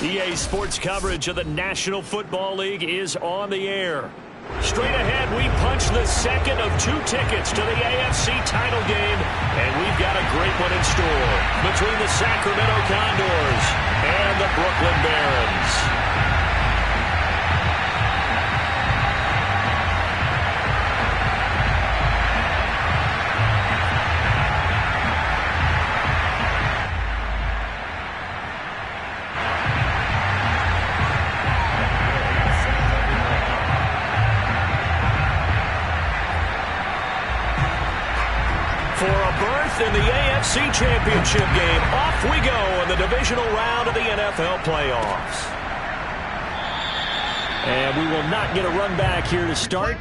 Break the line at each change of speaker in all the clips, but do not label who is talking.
EA Sports coverage of the National Football League is on the air. Straight ahead, we punch the second of 2 tickets to the AFC title game, and we've got a great one in store between the Sacramento Condors and the Brooklyn Barons. For a berth in the AFC Championship game, off we go in the divisional round of the NFL playoffs. And we will not get a run back here to start.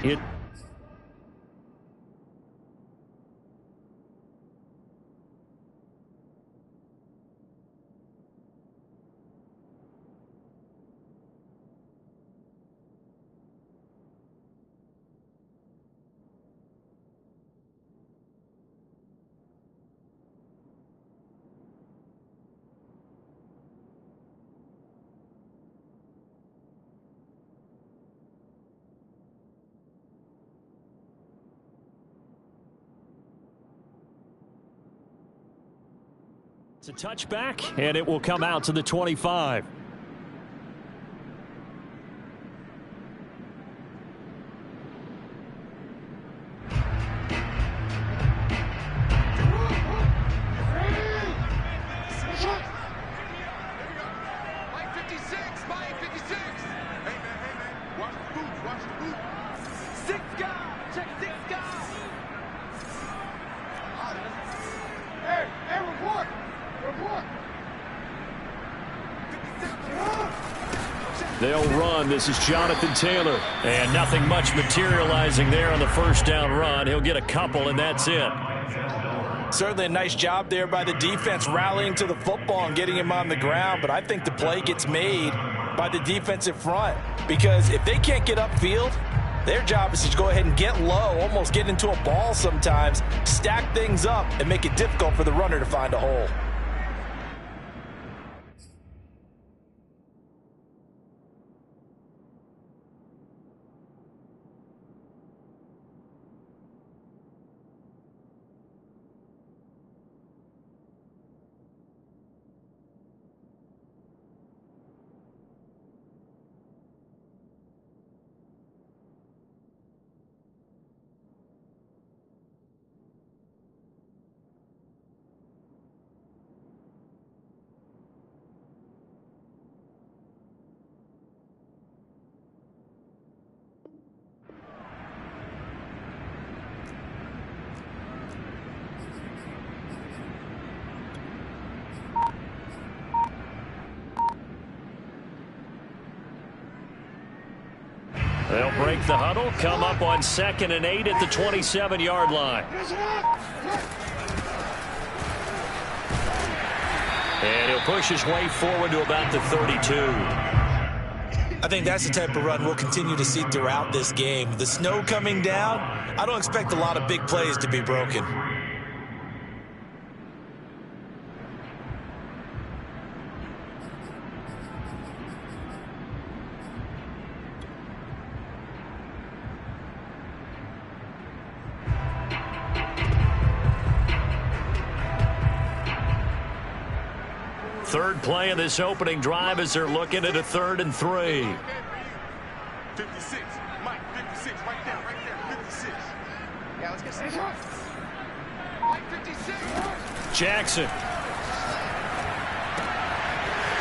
It's a touchback, and it will come out to the 25. They'll run. This is Jonathan Taylor. And nothing much materializing there on the first down run. He'll get a couple, and that's it.
Certainly a nice job there by the defense rallying to the football and getting him on the ground. But I think the play gets made by the defensive front. Because if they can't get upfield, their job is to go ahead and get low, almost get into a ball sometimes, stack things up, and make it difficult for the runner to find a hole.
They'll break the huddle, come up on 2nd and 8 at the 27-yard line. And he'll push his way forward to about the 32.
I think that's the type of run we'll continue to see throughout this game. The snow coming down, I don't expect a lot of big plays to be broken.
Third play of this opening drive as they're looking at a 3rd and 3.
56. Mike, 56. Right there, 56. Yeah, let's get 6. Mike, 56.
Jackson.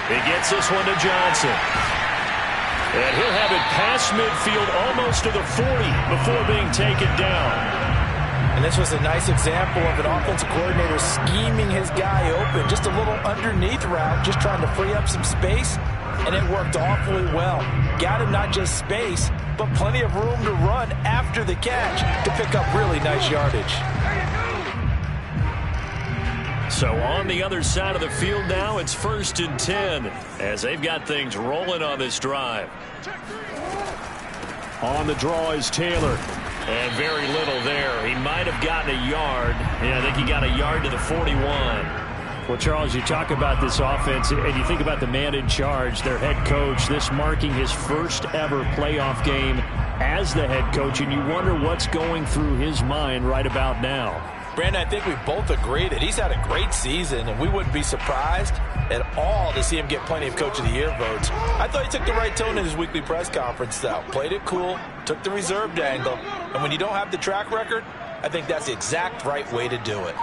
He gets this one to Johnson. And he'll have it past midfield almost to the 40 before being taken down.
And this was a nice example of an offensive coordinator scheming his guy open. Just a little underneath route, just trying to free up some space, and it worked awfully well. Got him not just space, but plenty of room to run after the catch to pick up really nice yardage.
So on the other side of the field now, it's 1st and 10 as they've got things rolling on this drive. On the draw is Taylor. And very little there. He might have gotten a yard. Yeah, I think he got a yard to the 41. Well, Charles, you talk about this offense, and you think about the man in charge, their head coach, this marking his first ever playoff game as the head coach, and you wonder what's going through his mind right about now.
Brandon, I think we both agree that he's had a great season, and we wouldn't be surprised at all to see him get plenty of Coach of the Year votes. I thought he took the right tone in his weekly press conference, though. Played it cool, took the reserved angle, and when you don't have the track record, I think that's the exact right way to do it.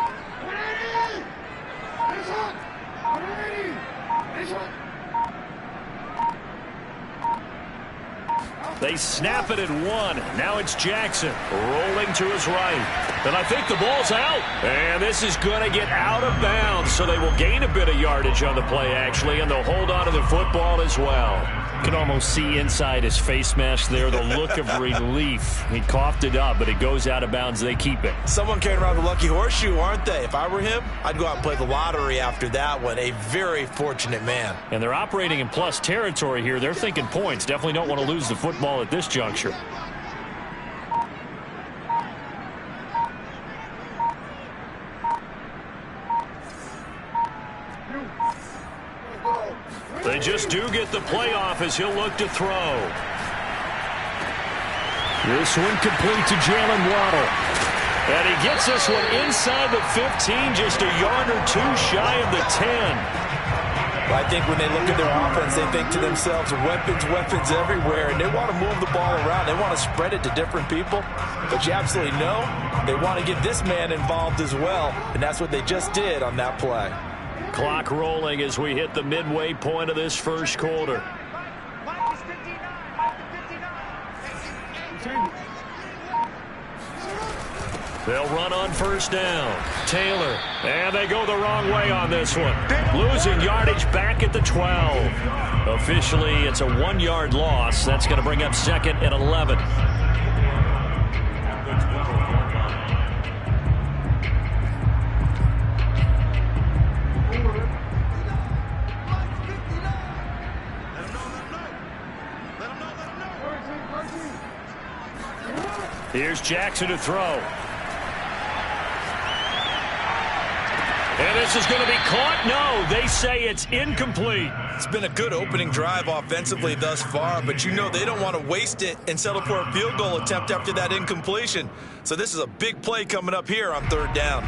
They snap it at one. Now it's Jackson rolling to his right. And I think the ball's out. And this is going to get out of bounds, so they will gain a bit of yardage on the play, actually, and they'll hold on to the football as well. You can almost see inside his face mask there the look of relief. He coughed it up, but it goes out of bounds. They keep it.
Someone carrying around the lucky horseshoe, aren't they? If I were him, I'd go out and play the lottery after that one. A very fortunate man.
And they're operating in plus territory here. They're thinking points. Definitely don't want to lose the football at this juncture. They just do get the playoff as he'll look to throw. This one complete to Jalen Waddle. And he gets this one inside the 15, just a yard or two shy of the 10.
I think when they look at their offense, they think to themselves, weapons, weapons everywhere, and they want to move the ball around. They want to spread it to different people. But you absolutely know they want to get this man involved as well, and that's what they just did on that play.
Clock rolling as we hit the midway point of this first quarter. They'll run on first down. Taylor. And they go the wrong way on this one. Losing yardage back at the 12. Officially, it's a 1-yard loss. That's going to bring up second and 11. Here's Jackson to throw. And this is going to be caught. No, they say it's incomplete.
It's been a good opening drive offensively thus far, but you know they don't want to waste it and settle for a field goal attempt after that incompletion. So this is a big play coming up here on third down.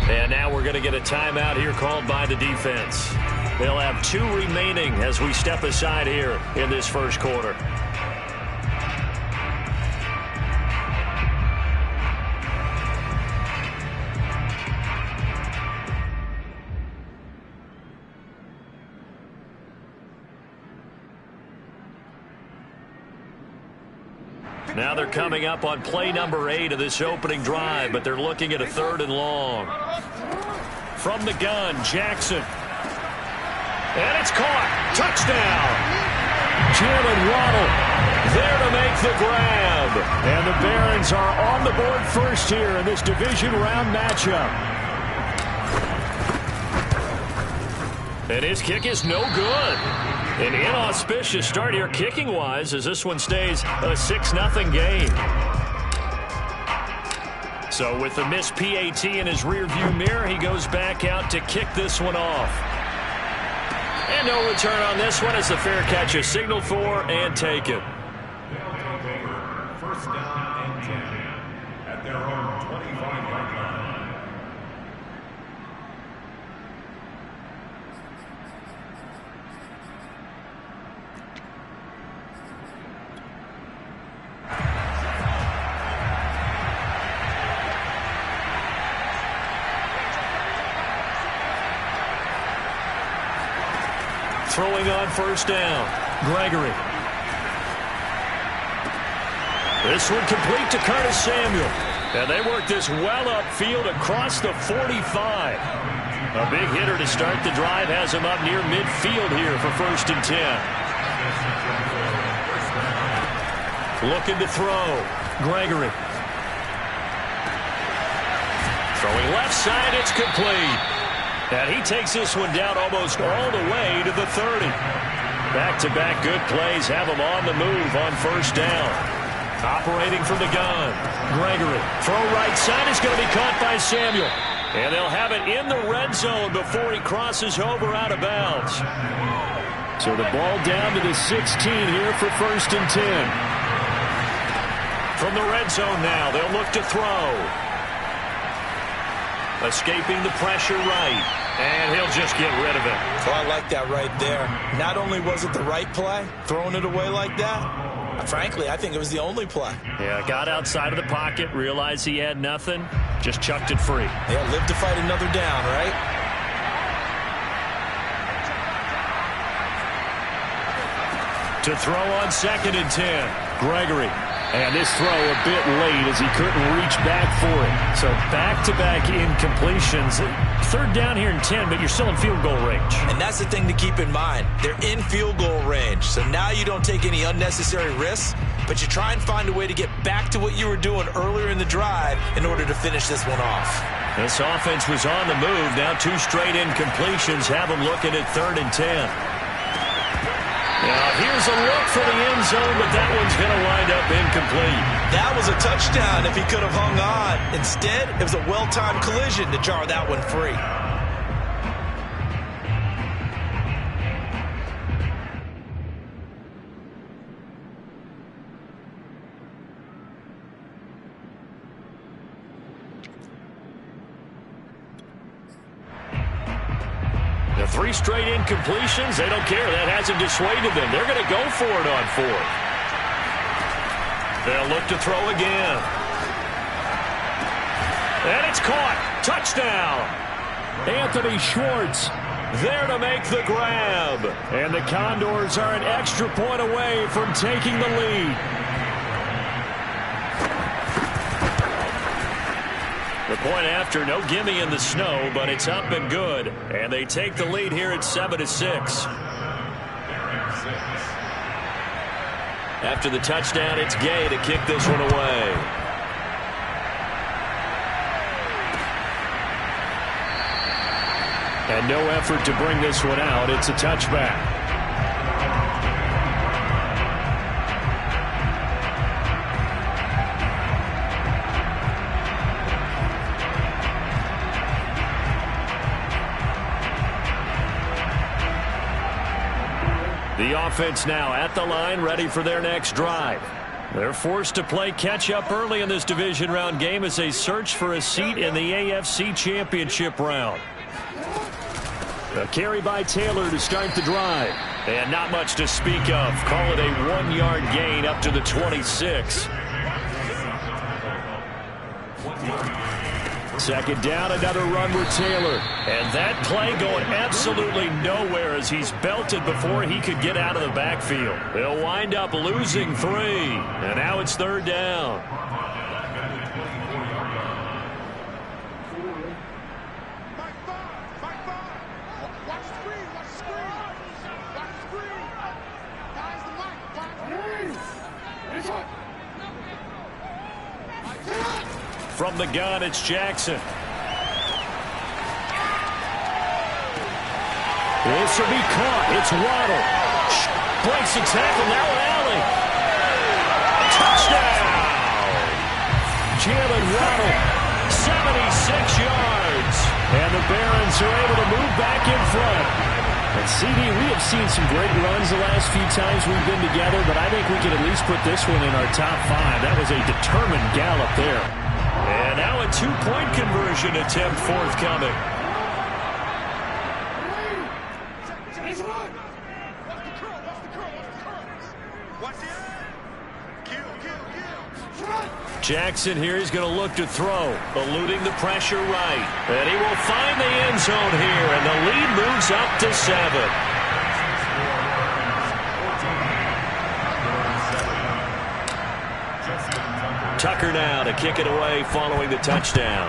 And now we're going to get a timeout here called by the defense. They'll have 2 remaining as we step aside here in this first quarter. Now they're coming up on play number 8 of this opening drive, but they're looking at a 3rd and long. From the gun, Jackson. And it's caught. Touchdown. Jalen Waddle there to make the grab. And the Barons are on the board first here in this division round matchup. And his kick is no good. An inauspicious start here kicking-wise as this one stays a 6-0 game. So with the missed PAT in his rearview mirror, he goes back out to kick this one off. And no return on this one as the fair catch is signaled for and taken.
First down and 10 at their own 25-yard line.
Throwing on first down, Gregory. This one complete to Curtis Samuel. And they work this well upfield across the 45. A big hitter to start the drive has him up near midfield here for 1st and 10. Looking to throw, Gregory. Throwing left side, it's complete. And he takes this one down almost all the way to the 30. Back-to-back good plays have him on the move on first down. Operating from the gun. Gregory. Throw right side is going to be caught by Samuel. And they'll have it in the red zone before he crosses over out of bounds. So the ball down to the 16 here for 1st and 10. From the red zone now, they'll look to throw. Escaping the pressure right. And he'll just get rid of it.
Oh, I like that right there. Not only was it the right play, throwing it away like that, frankly, I think it was the only play.
Yeah, got outside of the pocket, realized he had nothing, just chucked it free.
Yeah, live to fight another down, right?
To throw on 2nd and 10. Gregory. And this throw a bit late as he couldn't reach back for it. So back-to-back incompletions. 3rd down here in 10, but you're still in field goal range.
And that's the thing to keep in mind. They're in field goal range. So now you don't take any unnecessary risks, but you try and find a way to get back to what you were doing earlier in the drive in order to finish this one off.
This offense was on the move. Now 2 straight incompletions have them looking at 3rd and 10. Now here's a look for the end zone, but that one's going to wind up incomplete.
That was a touchdown if he could have hung on. Instead, it was a well-timed collision to jar that one free.
The 3 straight incompletions, they don't care. That hasn't dissuaded them. They're going to go for it on 4th. They'll look to throw again. And it's caught. Touchdown. Anthony Schwartz there to make the grab. And the Condors are an extra point away from taking the lead. The point after, no gimme in the snow, but it's up and good. And they take the lead here at 7-6. After the touchdown, it's Gay to kick this one away. And no effort to bring this one out. It's a touchback. The offense now at the line, ready for their next drive. They're forced to play catch-up early in this division round game as they search for a seat in the AFC Championship round. A carry by Taylor to start the drive. And not much to speak of. Call it a 1-yard gain up to the 26. 2nd down, another run with Taylor. And that play going absolutely nowhere as he's belted before he could get out of the backfield. They'll wind up losing 3. And now it's 3rd down. From the gun, it's Jackson. This will be caught. It's Waddle. Breaks the tackle. Now Alley. Touchdown. Jalen Waddle. 76 yards. And the Barons are able to move back in front. And CD, we have seen some great runs the last few times we've been together, but I think we can at least put this one in our top 5. That was a determined gallop there. And now a 2-point conversion attempt forthcoming. Jackson here is going to look to throw, eluding the pressure right. And he will find the end zone here, and the lead moves up to 7. Tucker now to kick it away following the touchdown.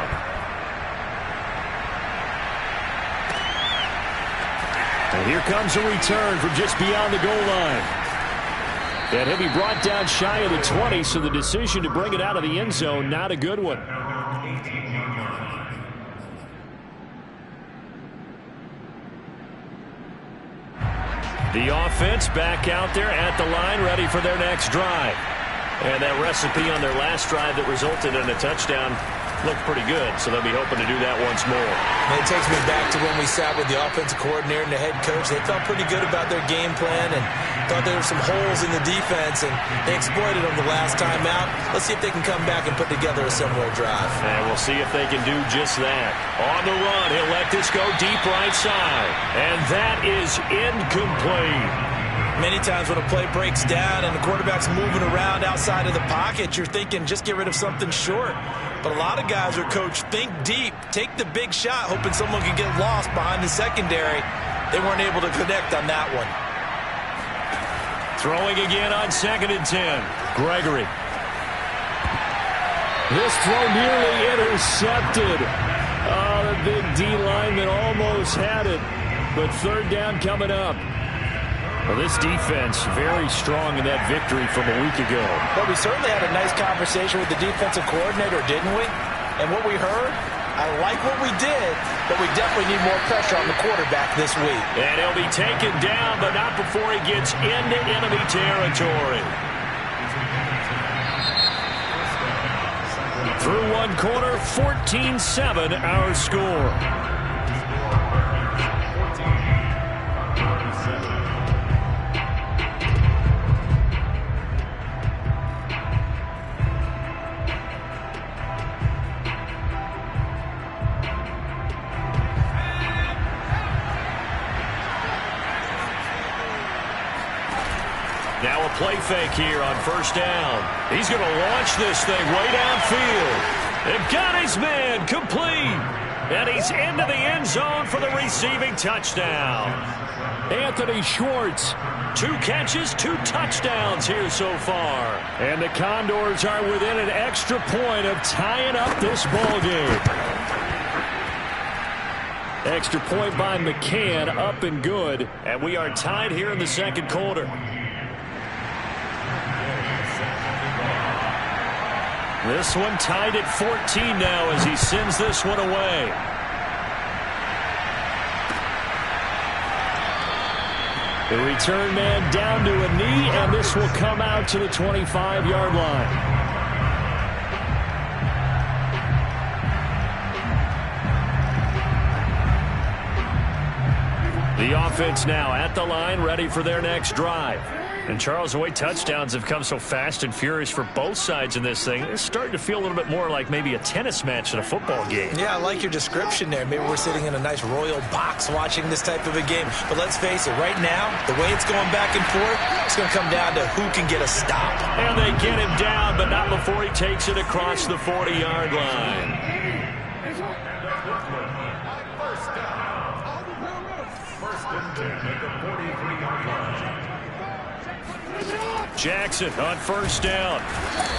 And here comes a return from just beyond the goal line. And he'll be brought down shy of the 20, so the decision to bring it out of the end zone, not a good one. The offense back out there at the line, ready for their next drive. And that recipe on their last drive that resulted in a touchdown looked pretty good, so they'll be hoping to do that once more.
And it takes me back to when we sat with the offensive coordinator and the head coach. They felt pretty good about their game plan and thought there were some holes in the defense, and they exploited them the last time out. Let's see if they can come back and put together a similar drive.
And we'll see if they can do just that. On the run, he'll let this go deep right side. And that is incomplete.
Many times when a play breaks down and the quarterback's moving around outside of the pocket, you're thinking just get rid of something short. But a lot of guys are coached, think deep, take the big shot, hoping someone can get lost behind the secondary. They weren't able to connect on that one.
Throwing again on 2nd and 10. Gregory. This throw nearly intercepted. Oh, the big D lineman almost had it. But 3rd down coming up. Well, this defense very strong in that victory from a week ago.
But we certainly had a nice conversation with the defensive coordinator, didn't we? And what we heard, I like what we did, but we definitely need more pressure on the quarterback this week.
And he'll be taken down, but not before he gets into enemy territory. Through one quarter, 14-7 our score. Now a play fake here on 1st down. He's going to launch this thing way downfield. They've got his man complete. And he's into the end zone for the receiving touchdown. Anthony Schwartz, 2 catches, 2 touchdowns here so far. And the Condors are within an extra point of tying up this ball game. Extra point by McCann, up and good. And we are tied here in the 2nd quarter. This one tied at 14 now as he sends this one away. The return man down to a knee, and this will come out to the 25-yard line. The offense now at the line, ready for their next drive. And, Charles, the way touchdowns have come so fast and furious for both sides in this thing, it's starting to feel a little bit more like maybe a tennis match than a football game. Yeah,
I like your description there. Maybe we're sitting in a nice royal box watching this type of a game. But let's face it, right now, the way it's going back and forth, it's going to come down to who can get a stop.
And they get him down, but not before he takes it across the 40-yard line. Jackson on 1st down.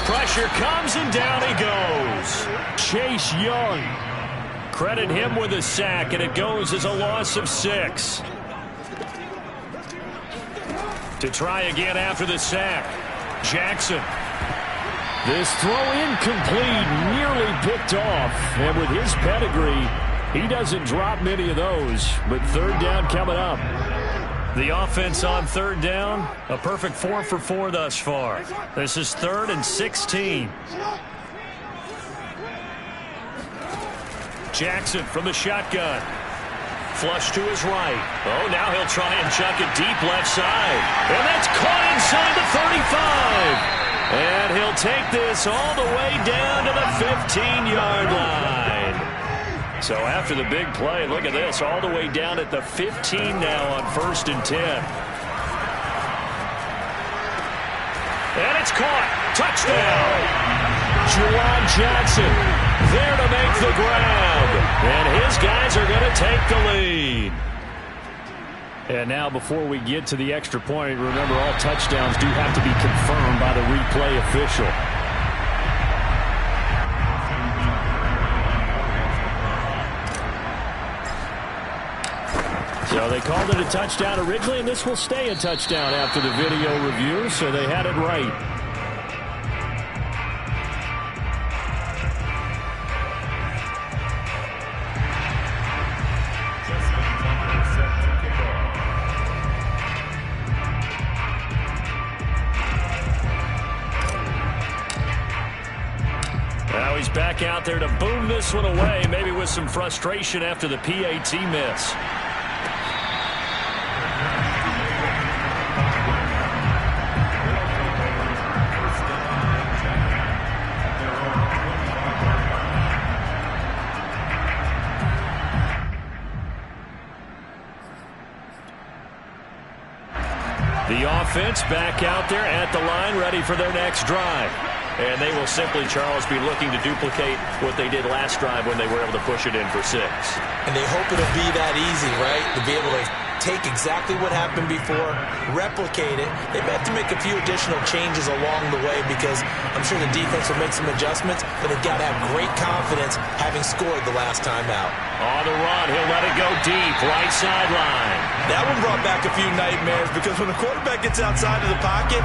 Pressure comes and down he goes. Chase Young. Credit him with a sack, and it goes as a loss of 6. To try again after the sack. Jackson. This throw incomplete, nearly picked off. And with his pedigree, he doesn't drop many of those. But 3rd down coming up. The offense on 3rd down, a perfect 4 for 4 thus far. This is 3rd and 16. Jackson from the shotgun. Flush to his right. Oh, now he'll try and chuck it deep left side. And that's caught inside the 35. And he'll take this all the way down to the 15-yard line. So after the big play, look at this, all the way down at the 15 now on 1st and 10. And it's caught. Touchdown. Juwan Johnson there to make the grab. And his guys are going to take the lead. And now before we get to the extra point, remember all touchdowns do have to be confirmed by the replay official. So they called it a touchdown originally, and this will stay a touchdown after the video review, so they had it right. Now he's back out there to boom this one away, maybe with some frustration after the PAT miss. The offense back out there at the line, ready for their next drive. And they will simply, Charles, be looking to duplicate what they did last drive when they were able to push it in for 6.
And they hope it'll be that easy, right? To be able to take exactly what happened before, replicate it. They may have to make a few additional changes along the way because I'm sure the defense will make some adjustments, but they've got to have great confidence having scored the last time out.
On the run, he'll let it go deep, right sideline.
That one brought back a few nightmares because when the quarterback gets outside of the pocket,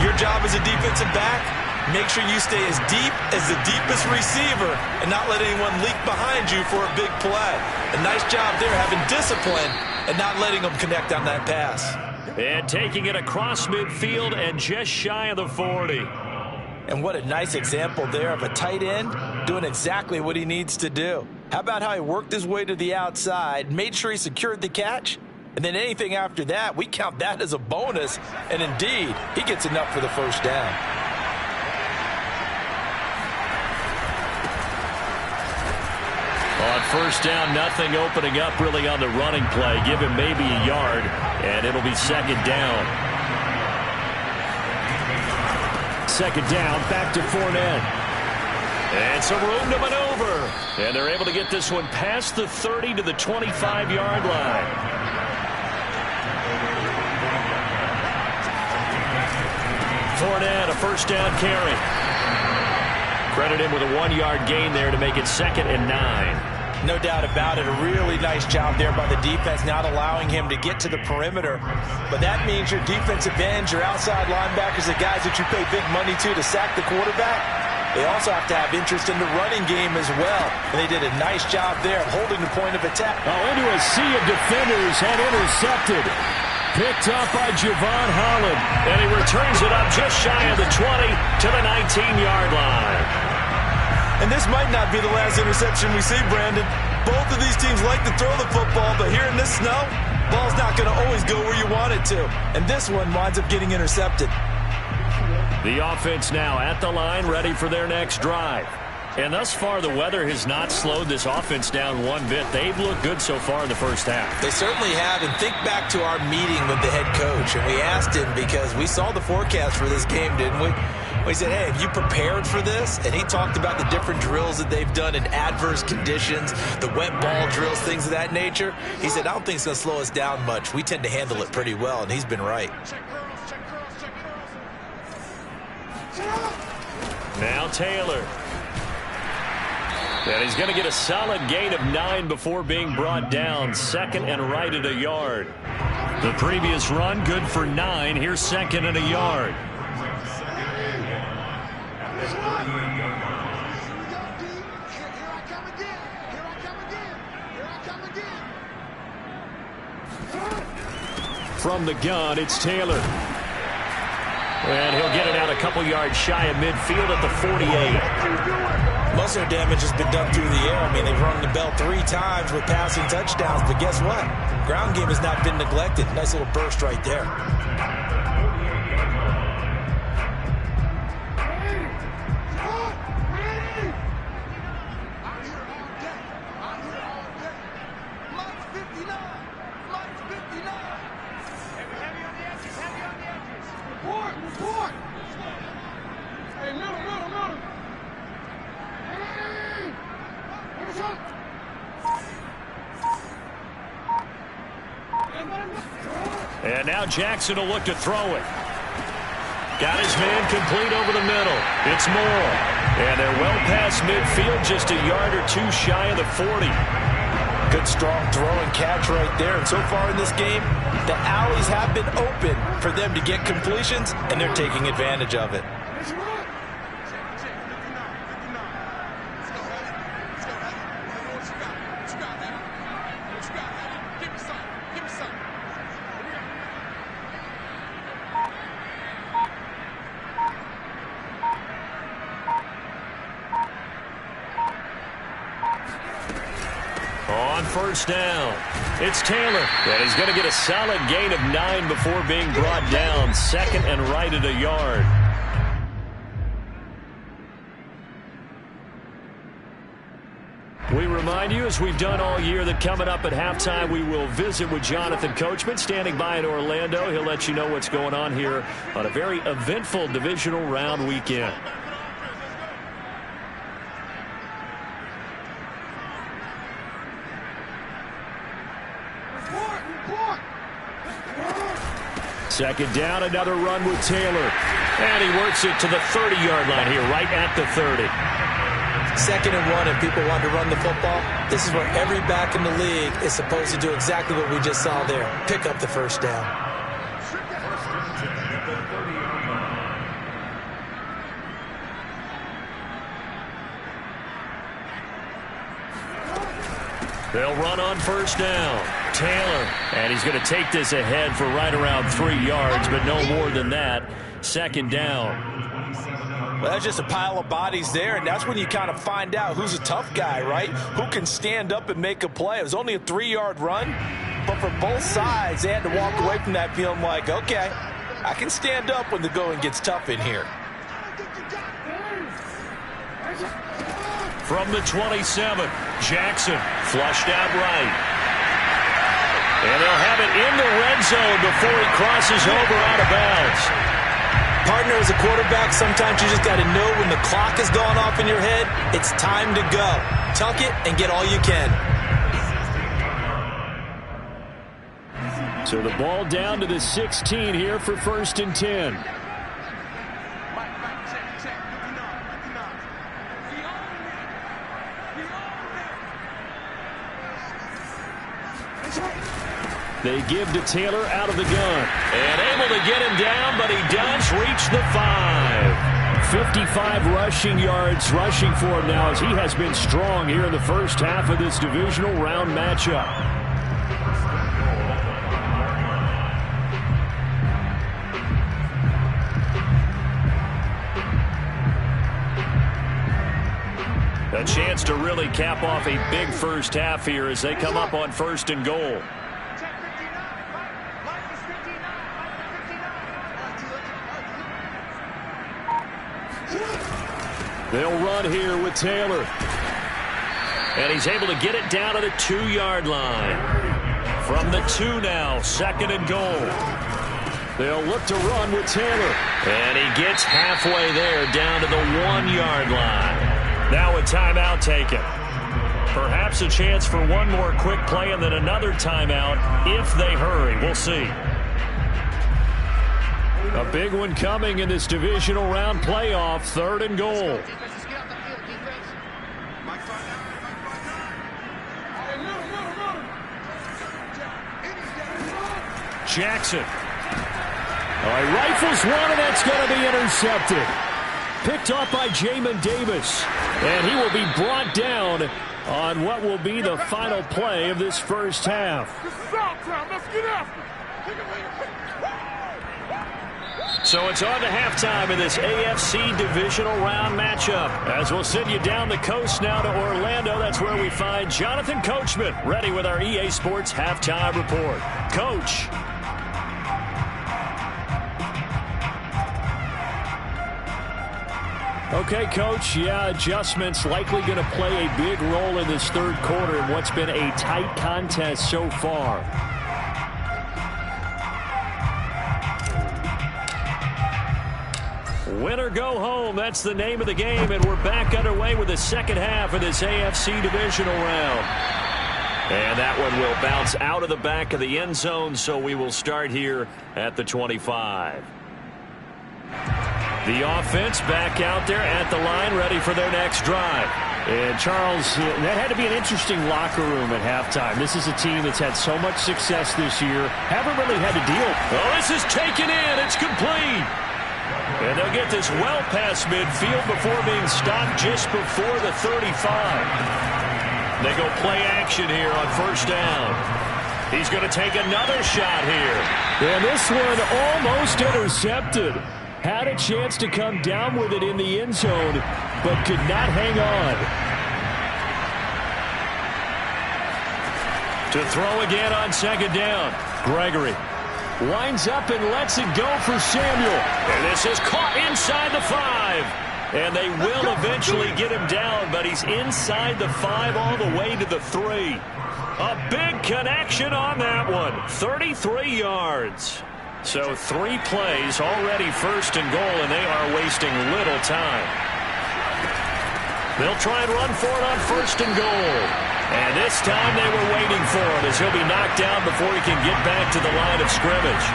your job as a defensive back, make sure you stay as deep as the deepest receiver and not let anyone leak behind you for a big play. A nice job there having discipline and not letting them connect on that pass.
And taking it across midfield and just shy of the 40.
And what a nice example there of a tight end doing exactly what he needs to do. How about how he worked his way to the outside, made sure he secured the catch, and then anything after that, we count that as a bonus. And indeed, he gets enough for the first down.
On first down, nothing opening up really on the running play. Give him maybe a yard, and it'll be second down. Second down, back to Fournette. And some room to maneuver. And they're able to get this one past the 30 to the 25-yard line. Fournette, a first down carry. Credit him with a 1-yard gain there to make it 2nd and 9.
No doubt about it. A really nice job there by the defense, not allowing him to get to the perimeter. But that means your defensive ends, your outside linebackers, the guys that you pay big money to sack the quarterback, they also have to have interest in the running game as well. And they did a nice job there of holding the point of attack.
Into a sea of defenders and intercepted. Picked up by Javon Holland. And he returns it up just shy of the 20 to the 19-yard line.
And this might not be the last interception we see, Brandon. Both of these teams like to throw the football, but here in this snow, ball's not going to always go where you want it to. And this one winds up getting intercepted.
The offense now at the line, ready for their next drive. And thus far, the weather has not slowed this offense down one bit. They've looked good so far in the first half.
They certainly have. And think back to our meeting with the head coach. And we asked him because we saw the forecast for this game, didn't we? We said, hey, have you prepared for this? And he talked about the different drills that they've done in adverse conditions, the wet ball drills, things of that nature. He said, I don't think it's going to slow us down much. We tend to handle it pretty well, and he's been right.
Now Taylor. And he's going to get a solid gain of 9 before being brought down. 2nd and right at a yard. The previous run, good for 9. Here's 2nd and a yard. From the gun, it's Taylor. And he'll get it out a couple yards shy of midfield at the 48.
Most of their damage has been done through the air. I mean, they've rung the bell 3 times with passing touchdowns, but guess what? Ground game has not been neglected. Nice little burst right there.
And now Jackson will look to throw it. Got his man complete over the middle. It's Moore. And they're well past midfield, just a yard or 2 shy of the 40. Good strong throw and catch right there. And so far in this game, the alleys have been open for them to get completions, and they're taking advantage of it. On first down, it's Taylor. And he's going to get a solid gain of 9 before being brought down. Second and right at a yard. We remind you, as we've done all year, that coming up at halftime, we will visit with Jonathan Coachman, standing by in Orlando. He'll let you know what's going on here on a very eventful divisional round weekend. Second down, another run with Taylor. And he works it to the 30-yard line here, right at the 30.
Second and 1, if people want to run the football, this is where every back in the league is supposed to do exactly what we just saw there. Pick up the first down.
They'll run on first down. Taylor, and he's going to take this ahead for right around 3 yards, but no more than that. Second down.
Well, that's just a pile of bodies there, and that's when you kind of find out who's a tough guy, right? Who can stand up and make a play. It was only a 3-yard run, but for both sides, they had to walk away from that feeling like, okay, I can stand up when the going gets tough in here.
From the 27, Jackson flushed out right. And they'll have it in the red zone before he crosses over out of bounds.
Partner, as a quarterback, sometimes you just got to know when the clock is going off in your head, it's time to go. Tuck it and get all you can.
So the ball down to the 16 here for first and 10. They give to Taylor out of the gun. And able to get him down, but he does reach the 5. 55 rushing yards rushing for him now, as he has been strong here in the first half of this divisional round matchup. A chance to really cap off a big first half here as they come up on first and goal. They'll run here with Taylor. And he's able to get it down to the 2-yard line. From the 2 now, second and goal. They'll look to run with Taylor. And he gets halfway there, down to the 1-yard line. Now a timeout taken. Perhaps a chance for one more quick play and then another timeout if they hurry. We'll see. A big one coming in this divisional round playoff, third and goal. Jackson. He rifles one, and that's going to be intercepted. Picked off by Jamin Davis. And he will be brought down on what will be the final play of this first half.
Let's get after it.
So it's on to halftime in this AFC divisional round matchup. As we'll send you down the coast now to Orlando, that's where we find Jonathan Coachman, ready with our EA Sports halftime report. Coach. Okay, Coach, adjustments likely going to play a big role in this third quarter in what's been a tight contest so far. Win or go home, that's the name of the game, and we're back underway with the second half of this AFC divisional round. And that one will bounce out of the back of the end zone, so we will start here at the 25. The offense back out there at the line, ready for their next drive. And Charles, that had to be an interesting locker room at halftime. This is a team that's had so much success this year, haven't really had to deal. Oh, this is taken in, it's complete. And they'll get this well past midfield before being stopped just before the 35. They go play action here on first down. He's going to take another shot here. And this one almost intercepted. Had a chance to come down with it in the end zone, but could not hang on. To throw again on second down. Gregory winds up and lets it go for Samuel. And this is caught inside the 5. And they will eventually get him down, but he's inside the 5 all the way to the 3. A big connection on that one. 33 yards. So 3 plays already first and goal, and they are wasting little time. They'll try and run for it on first and goal. And this time they were waiting for him as he'll be knocked down before he can get back to the line of scrimmage.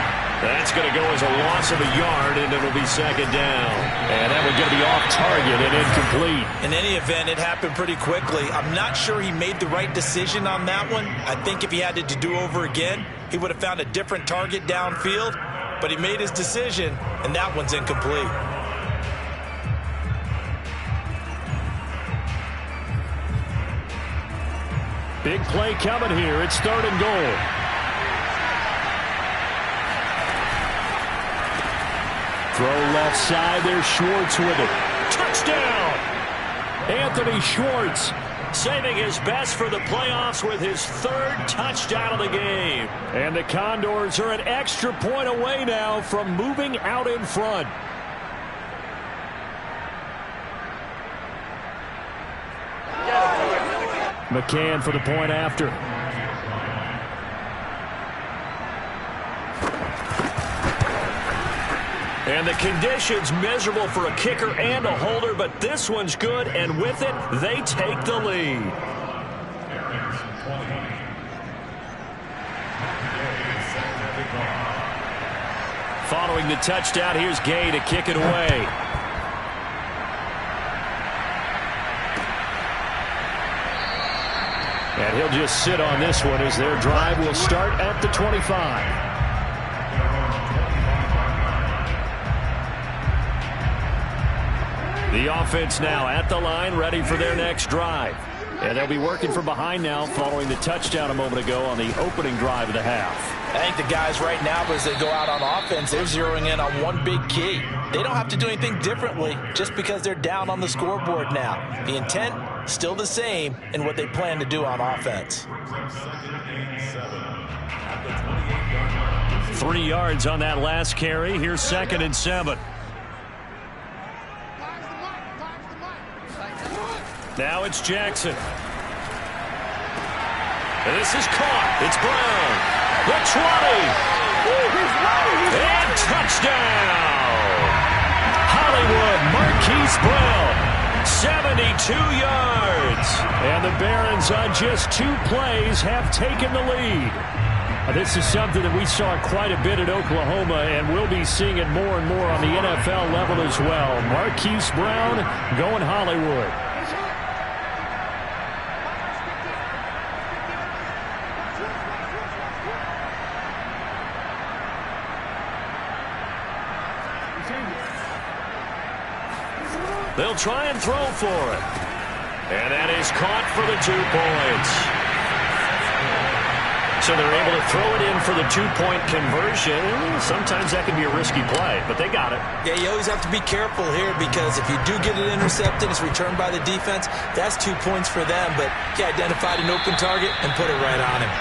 That's going to go as a loss of a yard, and it'll be second down. And that one's going to be off target and incomplete.
In any event, it happened pretty quickly. I'm not sure he made the right decision on that one. I think if he had to do over again, he would have found a different target downfield. But he made his decision, and that one's incomplete.
Big play coming here. It's third and goal. Throw left side. There's Schwartz with it. Touchdown! Anthony Schwartz saving his best for the playoffs with his 3rd touchdown of the game. And the Condors are an extra point away now from moving out in front. McCann for the point after. And the conditions miserable for a kicker and a holder, but this one's good, and with it, they take the lead. Following the touchdown, here's Gay to kick it away. And he'll just sit on this one as their drive will start at the 25. The offense now at the line, ready for their next drive. And they'll be working from behind now following the touchdown a moment ago on the opening drive of the half.
I think the guys right now, as they go out on offense, they're zeroing in on one big key. They don't have to do anything differently just because they're down on the scoreboard now. The intent, still the same in what they plan to do on offense.
3 yards on that last carry. Here's 2nd and 7. Now it's Jackson. And this is caught. It's Brown. The 20. And touchdown. Hollywood, Marquise Brown. 72 yards. And the Barons on just 2 plays have taken the lead. This is something that we saw quite a bit at Oklahoma, and we'll be seeing it more and more on the NFL level as well. Marquise Brown going Hollywood. They'll try and throw for it. And that is caught for the 2 points. So they're able to throw it in for the 2-point conversion. Sometimes that can be a risky play, but they got it.
Yeah, you always have to be careful here because if you do get it intercepted, it's returned by the defense, that's 2 points for them. But he identified an open target and put it right on him.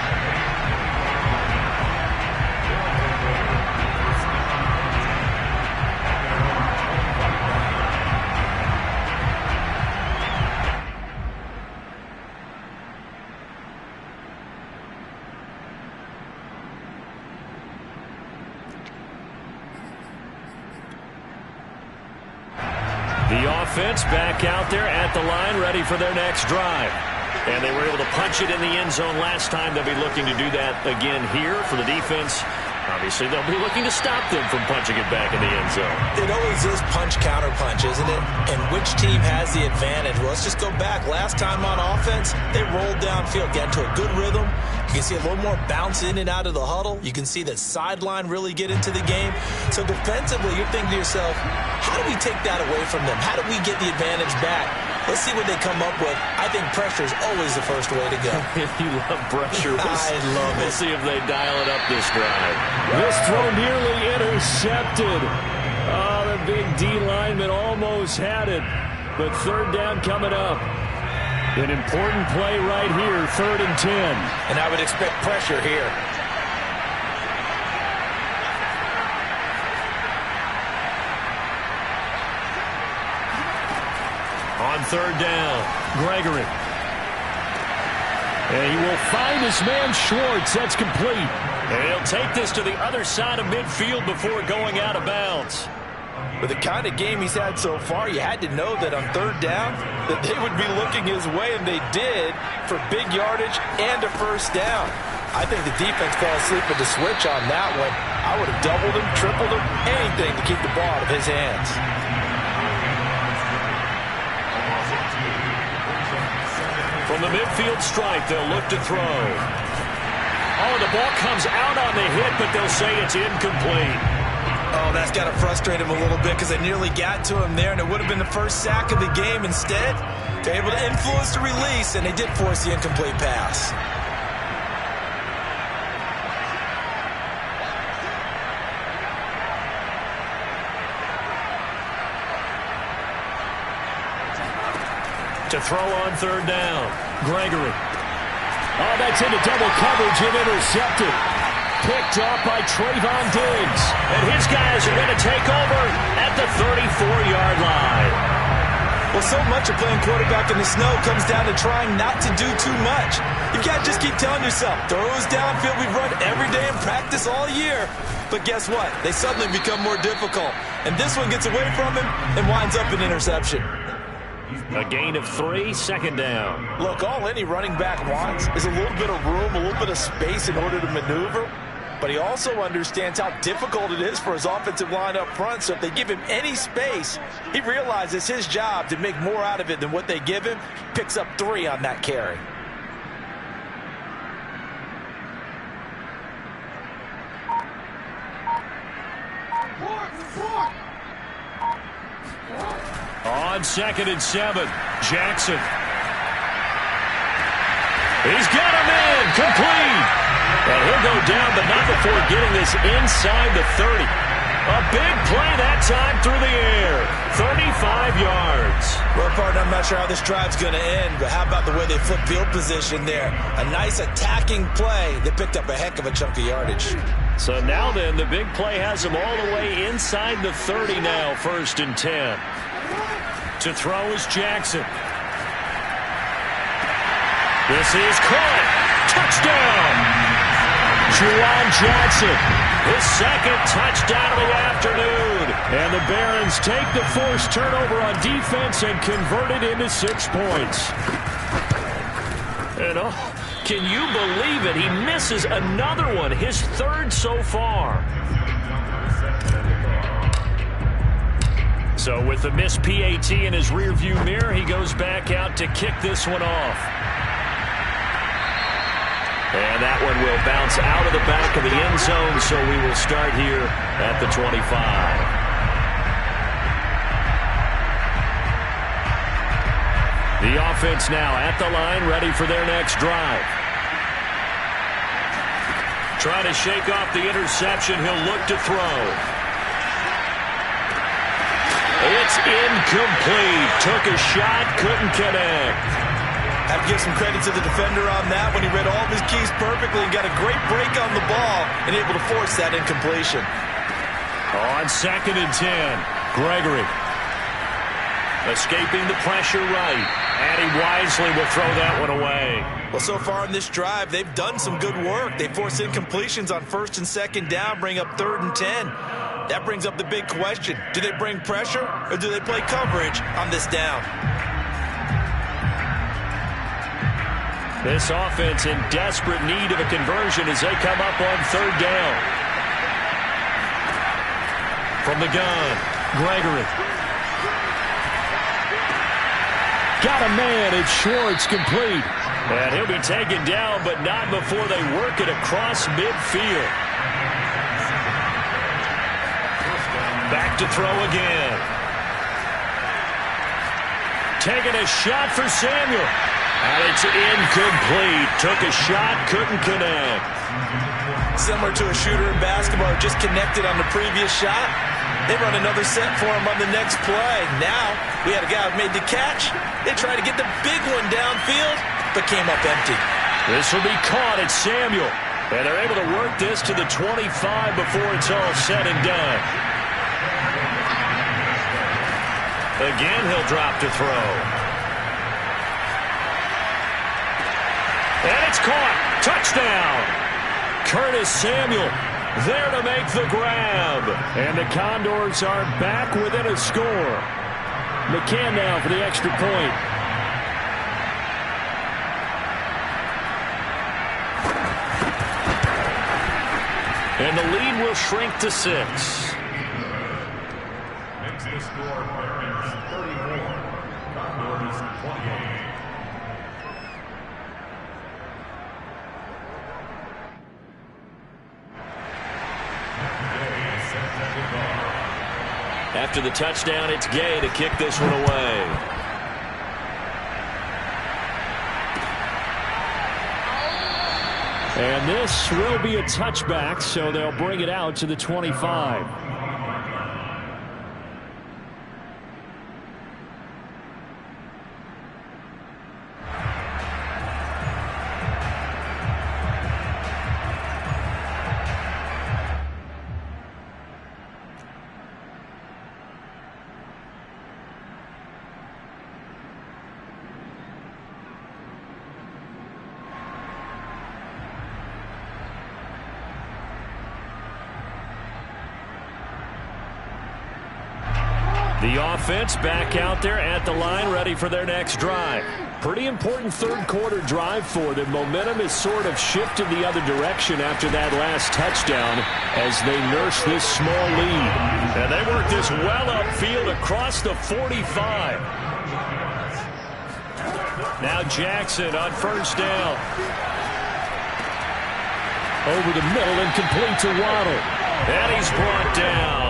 The offense back out there at the line, ready for their next drive. And they were able to punch it in the end zone last time. They'll be looking to do that again here for the defense. Obviously, they'll be looking to stop them from punching it back in the end zone.
It always is punch-counter-punch, isn't it? And which team has the advantage? Well, let's just go back. Last time on offense, they rolled downfield, got into a good rhythm. You can see a little more bounce in and out of the huddle. You can see the sideline really get into the game. So defensively, you're thinking to yourself, how do we take that away from them? How do we get the advantage back? Let's see what they come up with. I think pressure is always the first way to go.
You love pressure.
I love it.
We'll see if they dial it up this drive. This throw nearly intercepted. Oh, the big D lineman almost had it. But third down coming up. An important play right here, 3rd and 10.
And I would expect pressure here.
On 3rd down, Gregory. And he will find his man Schwartz. That's complete. And he'll take this to the other side of midfield before going out of bounds.
With the kind of game he's had so far, you had to know that on 3rd down that they would be looking his way, and they did, for big yardage and a 1st down. I think the defense fell asleep at the switch on that one. I would have doubled him, tripled him, anything to keep the ball out of his hands.
From the midfield stripe, they'll look to throw. Oh, the ball comes out on the hit, but they'll say it's incomplete.
Oh, that's got to frustrate him a little bit because they nearly got to him there, and it would have been the first sack of the game. Instead, they're able to influence the release, and they did force the incomplete pass.
To throw on 3rd down, Gregory. Oh, that's into double coverage and intercepted. Picked off by Trayvon Diggs. And his guys are going to take over at the 34-yard line.
Well, so much of playing quarterback in the snow comes down to trying not to do too much. You can't just keep telling yourself, throws downfield we've run every day in practice all year. But guess what? They suddenly become more difficult. And this one gets away from him and winds up an interception.
A gain of 3, 2nd down.
Look, all any running back wants is a little bit of room, a little bit of space in order to maneuver. But he also understands how difficult it is for his offensive line up front. So if they give him any space, he realizes his job to make more out of it than what they give him. Picks up 3 on that carry.
On 2nd and 7, Jackson. He's got him in, complete. And he'll go down, but not before getting this inside the 30. A big play that time through the air. 35 yards.
Well, partner, I'm not sure how this drive's going to end, but how about the way they flip field position there? A nice attacking play. They picked up a heck of a chunk of yardage.
So now then, the big play has them all the way inside the 30 now, 1st and 10. To throw is Jackson. This is caught. Touchdown. Juwan Johnson, his 2nd touchdown of the afternoon. And the Barons take the forced turnover on defense and convert it into 6 points. And oh, can you believe it? He misses another one, his 3rd so far. So with the missed PAT in his rearview mirror, he goes back out to kick this one off. And that one will bounce out of the back of the end zone, so we will start here at the 25. The offense now at the line, ready for their next drive. Trying to shake off the interception, he'll look to throw. It's incomplete. Took a shot, couldn't connect.
I have to give some credit to the defender on that when he read all of his keys perfectly and got a great break on the ball and able to force that incompletion.
On 2nd and 10, Gregory. Escaping the pressure right. And he wisely will throw that one away.
Well, so far in this drive, they've done some good work. They force incompletions on 1st and 2nd down, bring up 3rd and 10. That brings up the big question. Do they bring pressure or do they play coverage on this down?
This offense in desperate need of a conversion as they come up on 3rd down. From the gun, Gregory. Got a man, it's Schwartz, complete. And he'll be taken down, but not before they work it across midfield. Back to throw again. Taking a shot for Samuel. And it's incomplete. Took a shot, couldn't connect.
Similar to a shooter in basketball who just connected on the previous shot. They run another set for him on the next play. Now, we had a guy who made the catch. They tried to get the big one downfield, but came up empty.
This will be caught at Samuel. And they're able to work this to the 25 before it's all said and done. Again, he'll drop to throw. And it's caught. Touchdown. Curtis Samuel there to make the grab. And the Condors are back within a score. McCann now for the extra point. And the lead will shrink to 6.
Makes the score Barons 34, Condors 28.
After the touchdown, it's Gay to kick this one away. And this will be a touchback, so they'll bring it out to the 25. The offense back out there at the line, ready for their next drive. Pretty important third quarter drive for them. Momentum has sort of shifted the other direction after that last touchdown as they nurse this small lead. And they work this well upfield across the 45. Now Jackson on first down. Over the middle and complete to Waddle. And he's brought down.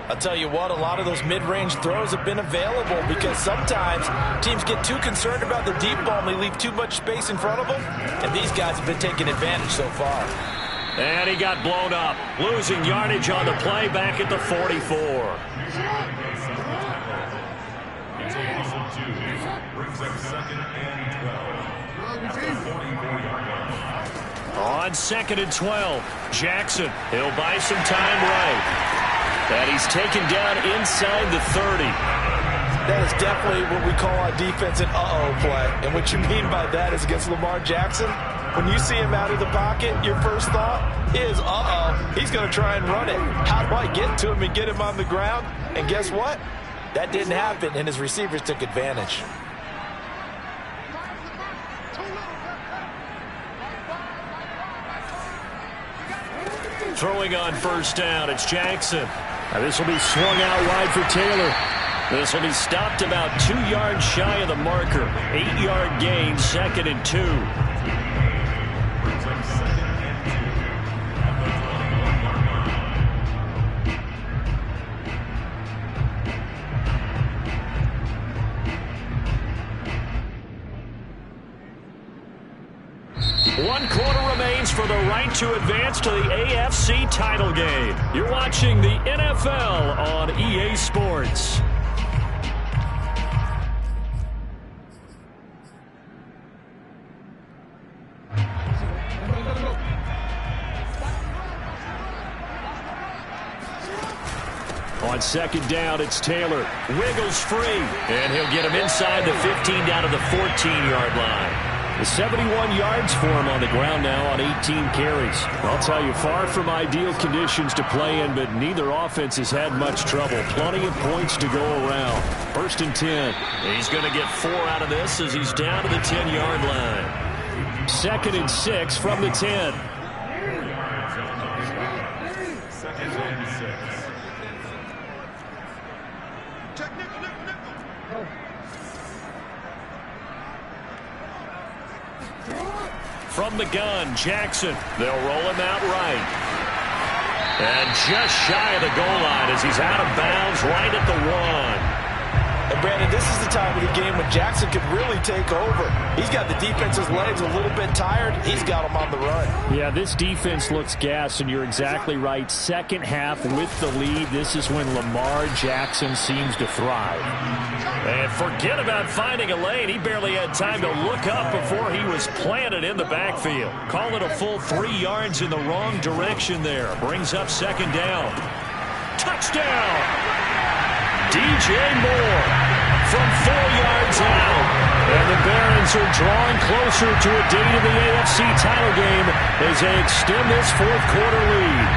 I'll tell you what, a lot of those mid-range throws have been available because sometimes teams get too concerned about the deep ball and they leave too much space in front of them, and these guys have been taking advantage so far.
And he got blown up, losing yardage on the play back at the 44.
It's a loss of 2. Brings up 2nd and 12. At the 44-yard line.
On 2nd and 12, Jackson, he'll buy some time right. And he's taken down inside the 30.
That is definitely what we call on defense an uh-oh play. And what you mean by that is against Lamar Jackson, when you see him out of the pocket, your first thought is, uh-oh, he's going to try and run it. How do I get to him and get him on the ground? And guess what? That didn't happen, and his receivers took advantage.
Throwing on first down, it's Jackson. Now this will be swung out wide for Taylor. This will be stopped about 2 yards shy of the marker. 8-yard gain, 2nd and 2.
Brings up 2nd and 2. At the 21-yard
line. 1 quarter remains for the right to advance to the AFC title game. You're watching the NFL on EA Sports. On 2nd down, it's Taylor. Wiggles free, and he'll get him inside the 15 down to the 14-yard line. 71 yards for him on the ground now on 18 carries. I'll tell you, far from ideal conditions to play in, but neither offense has had much trouble. Plenty of points to go around. 1st and 10. He's going to get 4 out of this as he's down to the 10-yard line. 2nd and 6 from the 10.
2nd and 6.
From the gun, Jackson. They'll roll him out right. And just shy of the goal line as he's out of bounds right at the 1.
And Brandon, this is the time of the game when Jackson could really take over. He's got the defense's legs a little bit tired. He's got them on the run.
Yeah, this defense looks gassed, and you're exactly right. Second half with the lead, this is when Lamar Jackson seems to thrive. And forget about finding a lane. He barely had time to look up before he was planted in the backfield. Call it a full 3 yards in the wrong direction there. Brings up second down. Touchdown! DJ Moore from 4 yards out. And the Barons are drawing closer to a date of the AFC title game as they extend this fourth-quarter lead.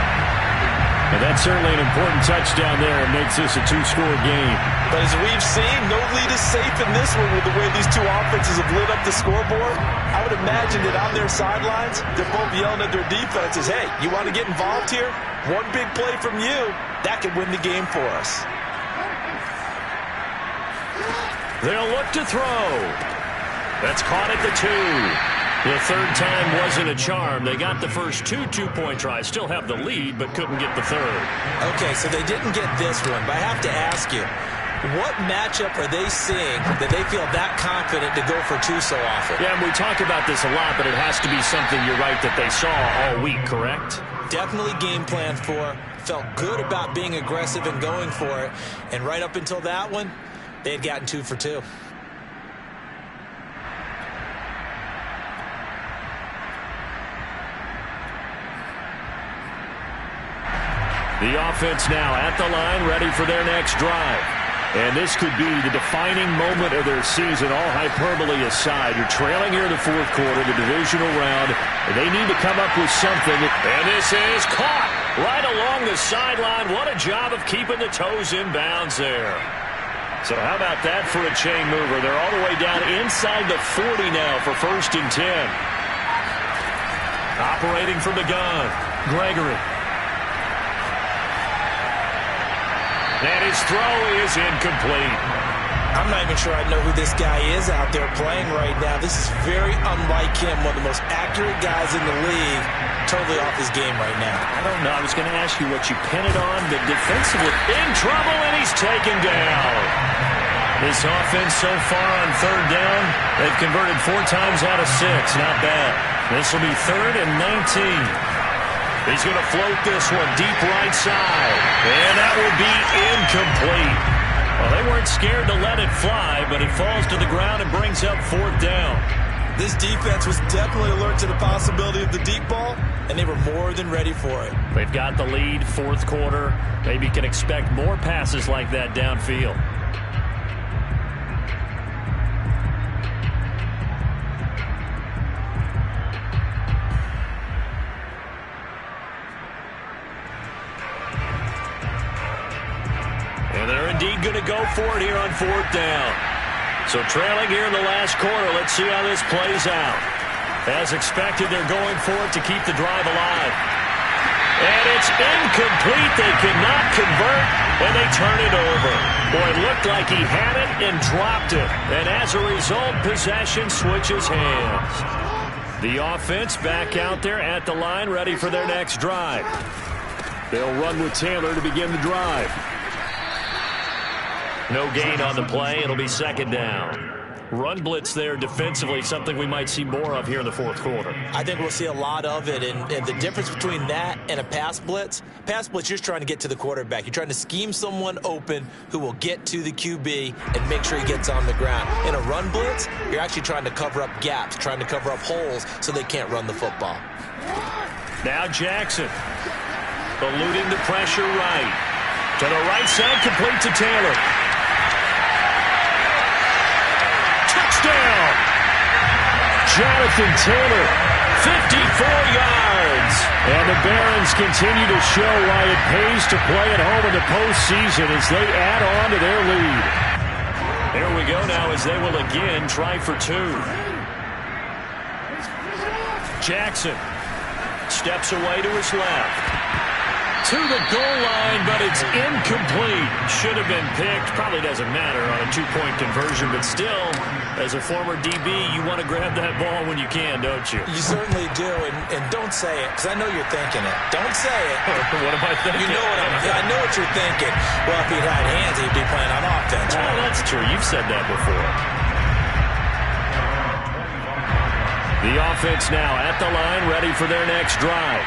And that's certainly an important touchdown there. It makes this a 2-score game.
But as we've seen, no lead is safe in this one with the way these two offenses have lit up the scoreboard. I would imagine that on their sidelines, they're both yelling at their defenses, hey, you want to get involved here? One big play from you, that could win the game for us.
They'll look to throw. That's caught at the 2. The third time wasn't a charm. They got the first 2 two-point tries. Still have the lead, but couldn't get the third.
Okay, so they didn't get this one, but I have to ask you, what matchup are they seeing that they feel that confident to go for 2 so often?
Yeah, and we talk about this a lot, but it has to be something, you're right, that they saw all week, correct?
Definitely game planned for. Felt good about being aggressive and going for it. And right up until that one, they had gotten 2 for 2.
The offense now at the line, ready for their next drive. And this could be the defining moment of their season, all hyperbole aside. You're trailing here in the fourth quarter, the divisional round. They need to come up with something. And this is caught right along the sideline. What a job of keeping the toes in bounds there. So how about that for a chain mover? They're all the way down inside the 40 now for 1st and 10. Operating from the gun, Gregory. And his throw is incomplete.
I'm not even sure I know who this guy is out there playing right now. This is very unlike him, one of the most accurate guys in the league. Totally off his game right now.
I don't know. I was going to ask you what you pin it on. The defensively in trouble, and he's taken down. This offense so far on 3rd down, they've converted 4 times out of 6. Not bad. This will be 3rd and 19. He's going to float this one deep right side. And that will be incomplete. Well, they weren't scared to let it fly, but it falls to the ground and brings up 4th down.
This defense was definitely alert to the possibility of the deep ball, and they were more than ready for it.
They've got the lead, 4th quarter. Maybe can expect more passes like that downfield. And they're indeed going to go for it here on 4th down. So trailing here in the last quarter, let's see how this plays out. As expected, they're going for it to keep the drive alive. And it's incomplete. They cannot convert, and they turn it over. Boy, it looked like he had it and dropped it. And as a result, possession switches hands. The offense back out there at the line, ready for their next drive. They'll run with Taylor to begin the drive. No gain on the play. It'll be 2nd down. Run blitz there defensively, something we might see more of here in the 4th quarter.
I think we'll see a lot of it, and the difference between that and a pass blitz, you're just trying to get to the quarterback. You're trying to scheme someone open who will get to the QB and make sure he gets on the ground. In a run blitz, you're actually trying to cover up gaps, trying to cover up holes so they can't run the football.
Now Jackson, eluding the pressure right. To the right side, complete to Taylor. Touchdown! Jonathan Taylor, 54 yards. And the Barons continue to show why it pays to play at home in the postseason as they add on to their lead. There we go now as they will again try for 2. Jackson steps away to his left. To the goal line, but it's incomplete. Should have been picked. Probably doesn't matter on a 2-point conversion, but still, As a former DB, you want to grab that ball when you can, don't you?
You certainly do, and don't say it, because I know you're thinking it. Don't say it.
What am I thinking?
You know I know what you're thinking. Well, if he'd had hands, he'd be playing on offense.
Oh, that's true. You've said that before. The offense now at the line, ready for their next drive.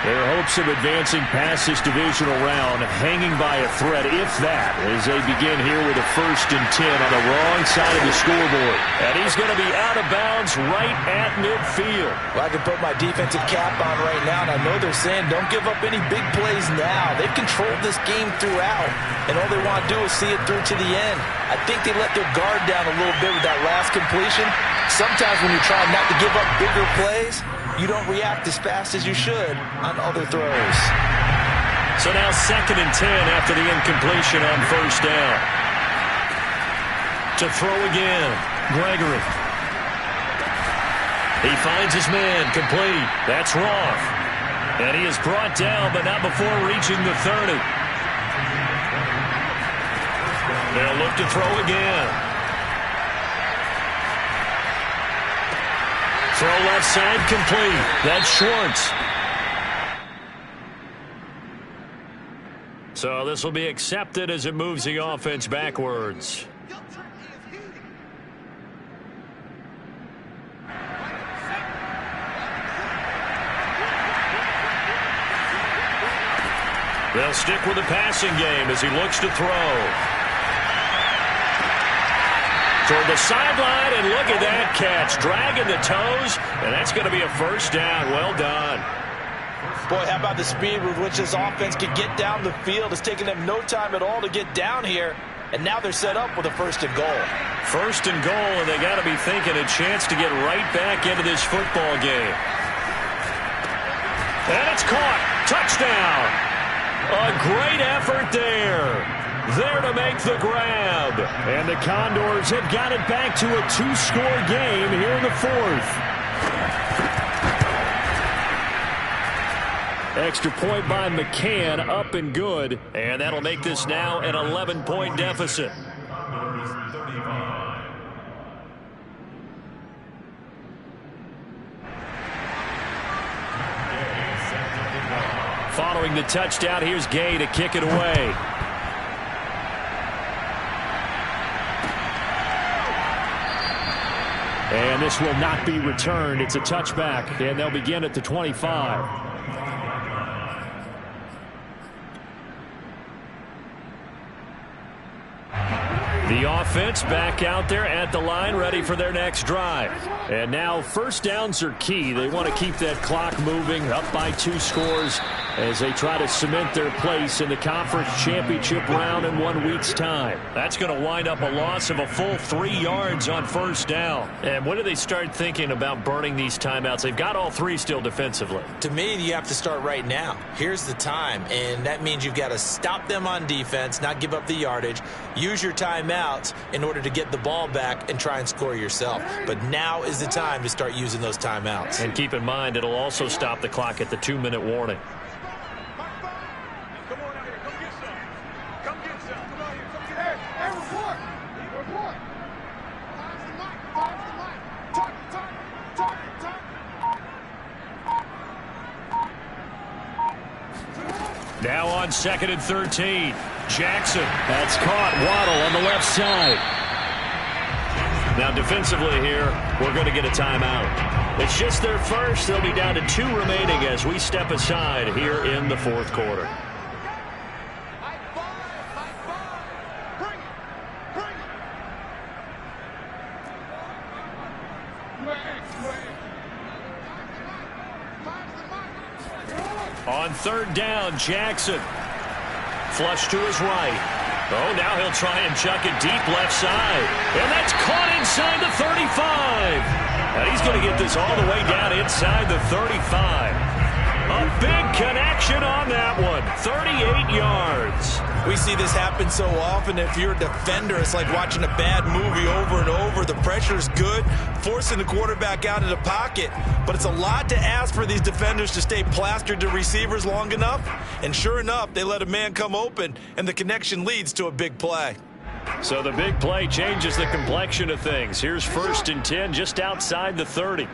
Their hopes of advancing past this divisional round hanging by a thread, if that, as they begin here with a 1st and 10 on the wrong side of the scoreboard. And he's going to be out of bounds right at midfield.
Well, I can put my defensive cap on right now, and I know they're saying don't give up any big plays now. They've controlled this game throughout, and all they want to do is see it through to the end. I think they let their guard down a little bit with that last completion. Sometimes when you try not to give up bigger plays, you don't react as fast as you should on other throws.
So now 2nd and 10 after the incompletion on 1st down. To throw again, Gregory. He finds his man, complete. That's Roth. And he is brought down, but not before reaching the 30. They'll look to throw again. Throw left side, complete. That's Schwartz. So this will be accepted as it moves the offense backwards. They'll stick with the passing game as he looks to throw. Toward the sideline, and look at that catch. Dragging the toes, and that's going to be a 1st down. Well done.
Boy, how about the speed with which this offense can get down the field? It's taken them no time at all to get down here, and now they're set up with a 1st and goal.
1st and goal, and they got to be thinking a chance to get right back into this football game. And it's caught. Touchdown. A great effort there. There to make the grab. And the Condors have got it back to a 2-score game here in the 4th. Extra point by McCann, up and good. And that'll make this now an 11-point deficit. Following the touchdown, here's Gay to kick it away. And this will not be returned. It's a touchback, and they'll begin at the 25. The offense back out there at the line, ready for their next drive. And now 1st downs are key. They want to keep that clock moving, up by 2 scores as they try to cement their place in the conference championship round in 1 week's time. That's going to wind up a loss of a full 3 yards on 1st down. And when do they start thinking about burning these timeouts? They've got all 3 still defensively.
To me, you have to start right now. Here's the time, and that means you've got to stop them on defense, not give up the yardage, use your timeouts in order to get the ball back and try and score yourself. But now is the time to start using those timeouts.
And keep in mind, it'll also stop the clock at the 2-minute warning. Now on 2nd and 13. Jackson. That's caught. Waddle on the left side. Now defensively here, we're going to get a timeout. It's just their first. They'll be down to 2 remaining as we step aside here in the 4th quarter. On 3rd down, Jackson. Flush to his right. Oh, now he'll try and chuck it deep left side. And that's caught inside the 35. And he's going to get this all the way down inside the 35. A big connection on that one. 38 yards.
We see this happen so often. If you're a defender, it's like watching a bad movie over and over. The pressure is good, forcing the quarterback out of the pocket. But it's a lot to ask for these defenders to stay plastered to receivers long enough. And sure enough, they let a man come open, and the connection leads to a big play.
So the big play changes the complexion of things. Here's 1st and 10 just outside the 30.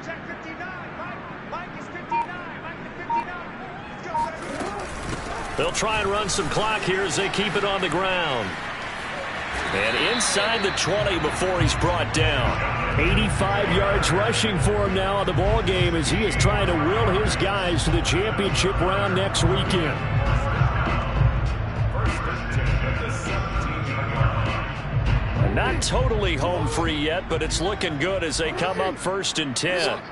They'll try and run some clock here as they keep it on the ground. And inside the 20 before he's brought down. 85 yards rushing for him now on the ball game as he is trying to will his guys to the championship round next weekend. Not totally home free yet, but it's looking good as they come up 1st and 10.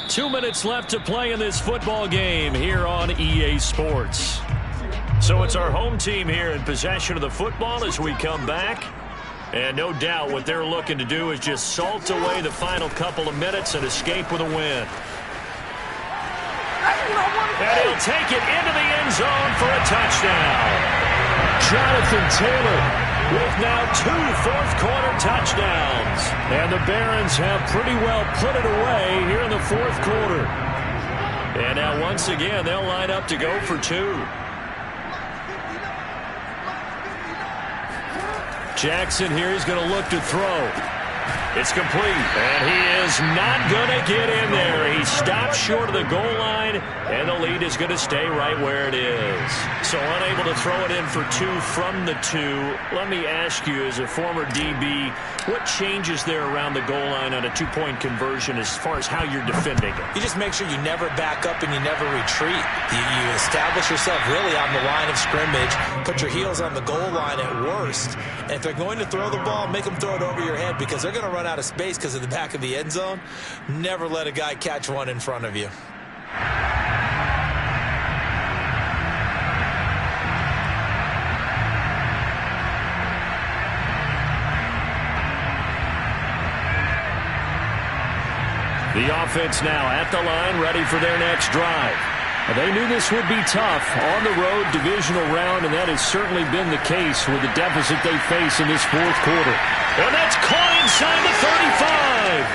2 minutes left to play in this football game here on EA Sports. So it's our home team here in possession of the football as we come back. And no doubt what they're looking to do is just salt away the final couple of minutes and escape with a win. And he'll take it into the end zone for a touchdown. Jonathan Taylor with now 2 fourth-quarter touchdowns. And the Barons have pretty well put it away here in the 4th quarter. And now once again, they'll line up to go for 2. Jackson here is going to look to throw. It's complete, and he is not going to get in there. He stopped short of the goal line, and the lead is going to stay right where it is. So unable to throw it in for 2 from the 2. Let me ask you, as a former DB, what changes there around the goal line on a 2-point conversion as far as how you're defending it?
You just make sure you never back up and you never retreat. You establish yourself really on the line of scrimmage, put your heels on the goal line at worst. And if they're going to throw the ball, make them throw it over your head because they're going to run out of space because of the back of the end zone. Never let a guy catch one in front of you.
The offense now at the line, ready for their next drive. They knew this would be tough on the road divisional round, and that has certainly been the case with the deficit they face in this 4th quarter. And that's caught inside the 35.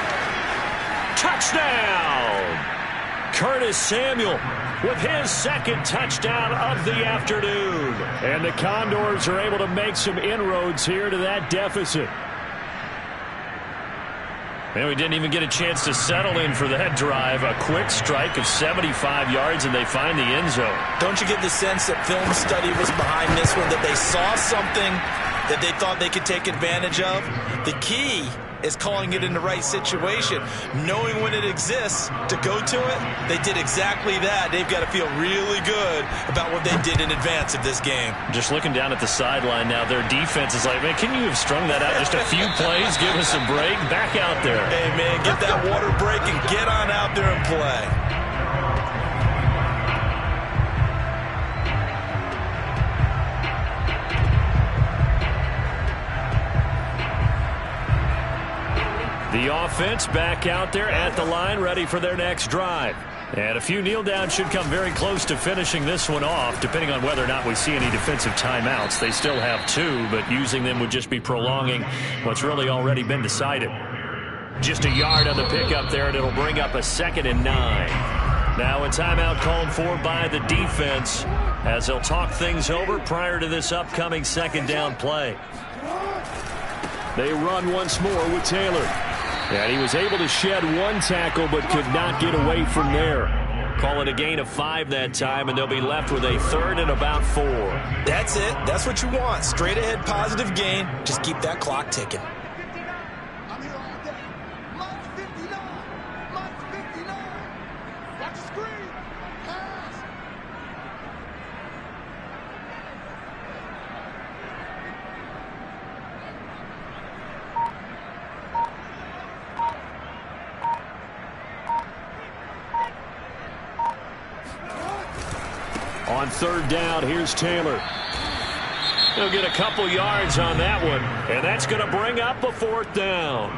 Touchdown! Curtis Samuel with his 2nd touchdown of the afternoon. And the Condors are able to make some inroads here to that deficit. And we didn't even get a chance to settle in for that drive. A quick strike of 75 yards, and they find the end zone.
Don't you get the sense that film study was behind this one, that they saw something that they thought they could take advantage of? The key is calling it in the right situation, knowing when it exists to go to it. They did exactly that. They've got to feel really good about what they did in advance of this game.
Just looking down at the sideline now, their defense is like, man, can you have strung that out just a few plays? Give us a break. Back out there.
Hey, man, get that water break and get on out there and play.
The offense back out there at the line, ready for their next drive. And a few kneel downs should come very close to finishing this one off, depending on whether or not we see any defensive timeouts. They still have 2, but using them would just be prolonging what's really already been decided. Just a yard on the pickup there, and it'll bring up a 2nd and 9. Now a timeout called for by the defense as they'll talk things over prior to this upcoming 2nd down play. They run once more with Taylor. And he was able to shed 1 tackle but could not get away from there. Call it a gain of 5 that time, and they'll be left with a 3rd and about 4.
That's it. That's what you want. Straight ahead positive gain. Just keep that clock ticking.
On 3rd down, here's Taylor. He'll get a couple yards on that one, and that's going to bring up a 4th down.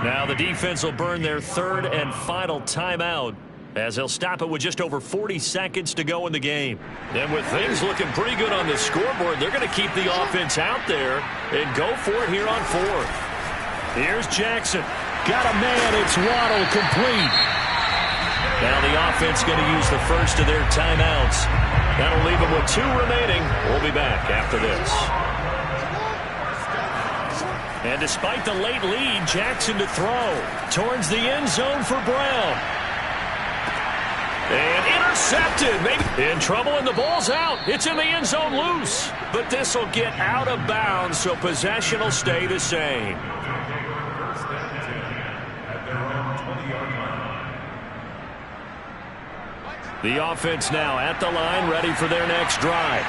Now the defense will burn their 3rd and final timeout as they'll stop it with just over 40 seconds to go in the game. And with things looking pretty good on the scoreboard, they're going to keep the offense out there and go for it here on 4th. Here's Jackson. Got a man. It's Waddle complete. Now the offense going to use the first of their timeouts. That'll leave them with 2 remaining. We'll be back after this. And despite the late lead, Jackson to throw towards the end zone for Brown. And intercepted. Maybe in trouble, and the ball's out. It's in the end zone loose. But this will get out of bounds, so possession will stay the same.
First and 10 at their own 20-yard line.
The offense now at the line, ready for their next drive.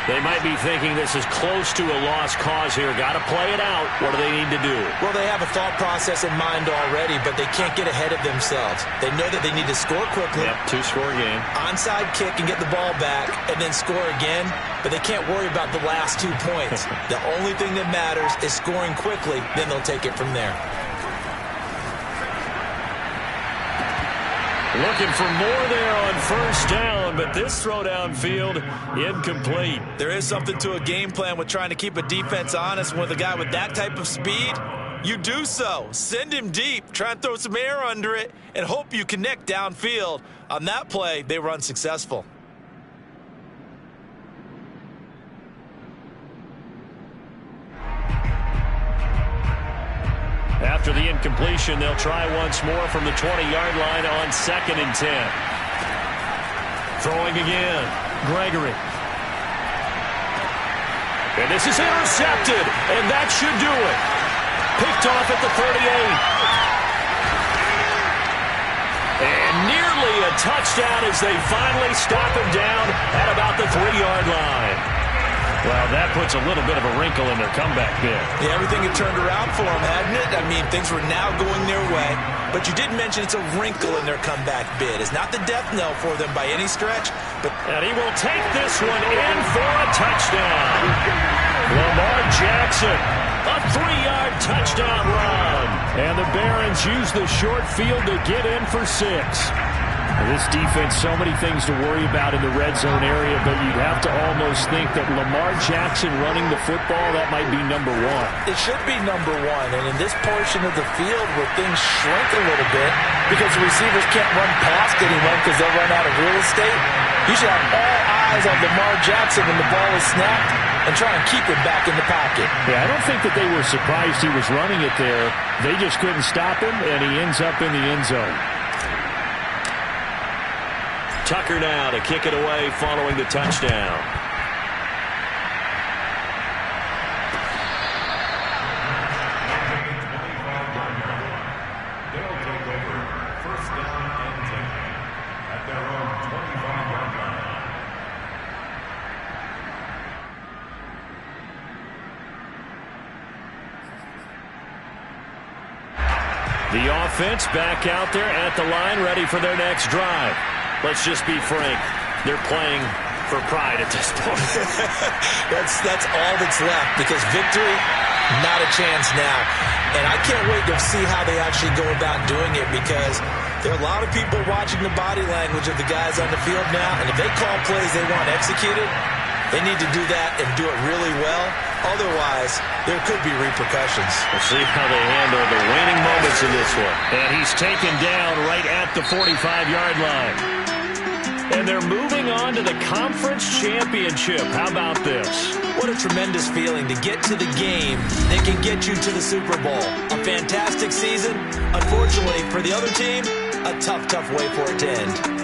They might be thinking this is close to a lost cause here. Got to play it out. What do they need to do?
Well, they have a thought process in mind already, but they can't get ahead of themselves. They know that they need to score quickly.
Yep, 2-score game.
Onside kick and get the ball back and then score again, but they can't worry about the last 2 points. The only thing that matters is scoring quickly, then they'll take it from there.
Looking for more there on first down, but this throw downfield incomplete.
There is something to a game plan with trying to keep a defense honest. With a guy with that type of speed, you do so. Send him deep, try and throw some air under it, and hope you connect downfield. On that play, they were unsuccessful.
After the incompletion, they'll try once more from the 20-yard line on 2nd and 10. Throwing again. Gregory. And this is intercepted, and that should do it. Picked off at the 38. And nearly a touchdown as they finally stop him down at about the 3-yard line. Well, that puts a little bit of a wrinkle in their comeback bid.
Yeah, everything had turned around for them, hadn't it? I mean, things were now going their way. But you did mention it's a wrinkle in their comeback bid. It's not the death knell for them by any stretch.
And he will take this one in for a touchdown. Lamar Jackson, a 3-yard touchdown run. And the Barons use the short field to get in for 6. This defense, so many things to worry about in the red zone area, but you'd have to almost think that Lamar Jackson running the football, that might be number 1.
It should be number 1, and in this portion of the field where things shrink a little bit because the receivers can't run past anyone because they'll run out of real estate, you should have all eyes on Lamar Jackson when the ball is snapped and try and keep it back in the pocket.
Yeah, I don't think that they were surprised he was running it there. They just couldn't stop him, and he ends up in the end zone. Tucker now to kick it away following the touchdown.
They'll take over first down and 10 at their own 25-yard line.
The offense back out there at the line, ready for their next drive. Let's just be frank. They're playing for pride at this point.
That's all that's left because victory, not a chance now. And I can't wait to see how they actually go about doing it because there are a lot of people watching the body language of the guys on the field now. And if they call plays they want executed, they need to do that and do it really well. Otherwise, there could be repercussions.
We'll see how they handle the waning moments in this one. And he's taken down right at the 45-yard line. And they're moving on to the conference championship. How about this?
What a tremendous feeling to get to the game that can get you to the Super Bowl. A fantastic season. Unfortunately, for the other team, a tough way for it to end.